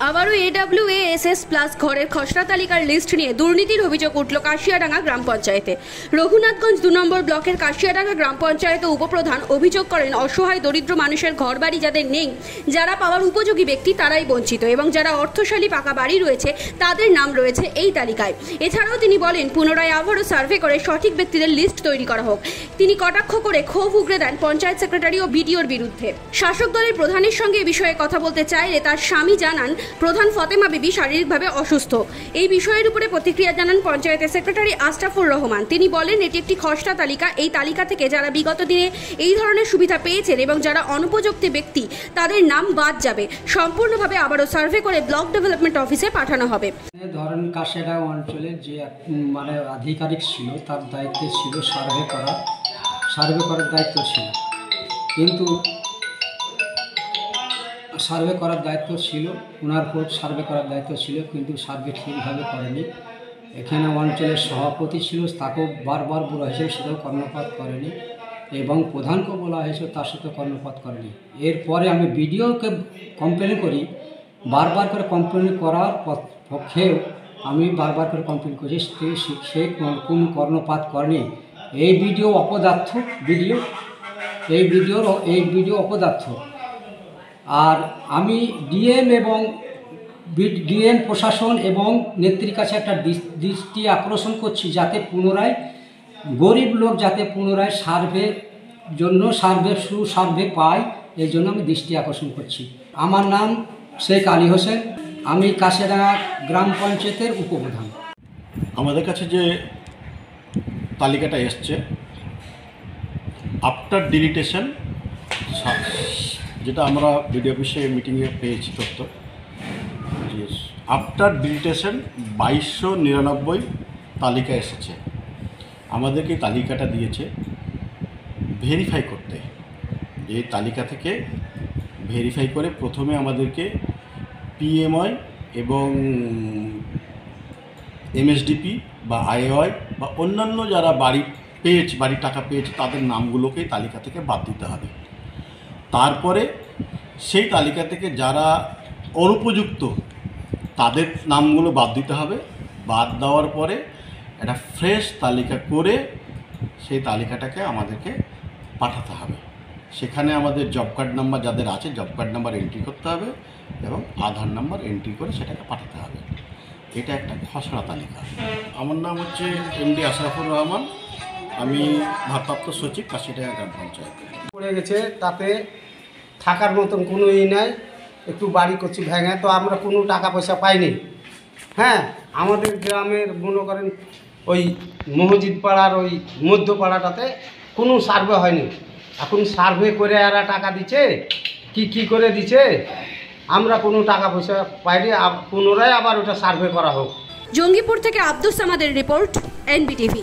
আবারও AWASS plus ঘরের খসড়া তালিকার লিস্ট নিয়ে দুর্নীতির অভিযোগ উঠল কাশিয়াডাঙ্গা গ্রাম পঞ্চায়েতে। রঘুনাথগঞ্জ 2 নম্বর ব্লকের কাশিয়াডাঙ্গা গ্রাম পঞ্চায়েতে উপপ্রধান অভিযোগ করেন, অসহায় দরিদ্র মানুষের ঘরবাড়ি যাদের নেই, যারা পাওয়ার উপযোগী ব্যক্তি তারাই বঞ্চিত এবং যারা অর্থশালী পাকা বাড়ি রয়েছে তাদের নাম রয়েছে এই তালিকায়। এছাড়াও তিনি বলেন, পুনরায় আবারও সার্ভে করে সঠিক ব্যক্তিদের লিস্ট তৈরি করা হোক। তিনি কটাক্ষ করে ক্ষোভ উগরে দেন পঞ্চায়েত সেক্রেটারি ও বিডিওর বিরুদ্ধে। শাসক দলের প্রধানের সঙ্গে এ বিষয়ে কথা বলতে চাইলে তার স্বামী জানান, প্রধান ফতেমা বিবি শারীরিকভাবে অসুস্থ। এই বিষয়ের উপরে প্রতিক্রিয়া জানান পঞ্চায়েতের সেক্রেটারি আশরাফুর রহমান। তিনি বলেন, এটি একটি খসড়া তালিকা। এই তালিকা থেকে যারা বিগত দিনে এই ধরনের সুবিধা পেয়েছেন এবং যারা অনুপযুক্ত ব্যক্তি তাদের নাম বাদ যাবে। সম্পূর্ণভাবে আবারও সার্ভে করে ব্লক ডেভেলপমেন্ট অফিসে পাঠানো হবে। ধরেন কাশিয়াডাঙ্গা অঞ্চলে যে আধিকারিক ছিল তার দায়িত্ব ছিল সার্ভে করার দায়িত্ব ছিল, কিন্তু সার্ভে করার দায়িত্ব ছিল ওনার উপর সার্ভে করার দায়িত্ব ছিল, কিন্তু সার্ভে ঠিকভাবে করেনি। এখানে অঞ্চলের সভাপতি ছিল, তাকেও বারবার বলা হয়েছিল, সেটাও কর্ণপাত করেনি, এবং প্রধানকেও বলা হয়েছিল, তার সাথে কর্ণপাত করেনি। এরপরে আমি বিডিওকে কমপ্লেন করি, বারবার করে কমপ্লেন করার পক্ষেও আমি বারবার করে কমপ্লেন করি, সে কোনো কর্ণপাত করেনি। এই ভিডিও অপদার্থ, এই ভিডিও অপদার্থ। আর আমি ডিএম প্রশাসন এবং নেত্রীর কাছে একটা দৃষ্টি আকর্ষণ করছি, যাতে পুনরায় গরিব লোক যাতে পুনরায় সার্ভে পায়, এই জন্য আমি দৃষ্টি আকর্ষণ করছি। আমার নাম শেখ আলী হোসেন, আমি কাশিয়াডাঙ্গা গ্রাম পঞ্চায়েতের উপপ্রধান। আমাদের কাছে যে তালিকাটা এসছে আফটার ডিলিটেশন, যেটা আমরা বিডিও অফিসে মিটিংয়ে পেয়েছি তথ্য, যে আফটার ডিলিটেশন 2299 তালিকা এসেছে। আমাদেরকে তালিকাটা দিয়েছে ভেরিফাই করতে। এই তালিকা থেকে ভেরিফাই করে প্রথমে আমাদেরকে PMI এবং MSDP বা IOI বা অন্যান্য যারা বাড়ির টাকা পেয়েছে তাদের নামগুলোকেই তালিকা থেকে বাদ দিতে হবে। তারপরে সেই তালিকা থেকে যারা অনুপযুক্ত তাদের নামগুলো বাদ দিতে হবে। বাদ দেওয়ার পরে একটা ফ্রেশ তালিকা করে সেই তালিকাটাকে আমাদেরকে পাঠাতে হবে। সেখানে আমাদের জব কার্ড নাম্বার যাদের আছে, জব কার্ড নাম্বার এন্ট্রি করতে হবে এবং আধার নাম্বার এন্ট্রি করে সেটাকে পাঠাতে হবে। এটা একটা খসড়া তালিকা। আমার নাম হচ্ছে MD আশরাফুর রহমান, আমি ভারপ্রাপ্ত সচিব কাশিয়াডাঙ্গা গ্রাম পঞ্চায়েত। পড়ে গেছে, তাতে থাকার মতন কোনো নাই, একটু বাড়ি করছি ভেঙে, তো আমরা কোনো টাকা পয়সা পাইনি। হ্যাঁ, আমাদের গ্রামের মনে করেন ওই মসজিদ পাড়ার ওই মধ্যপাড়াটাতে কোনো সার্ভে হয়নি। এখন সার্ভে করে এরা টাকা দিচ্ছে, কি করে দিচ্ছে, আমরা কোনো টাকা পয়সা পাইনি। পুনরায় আবার ওটা সার্ভে করা হোক। জঙ্গিপুর থেকে আব্দুস সামাদের রিপোর্ট, NBTV।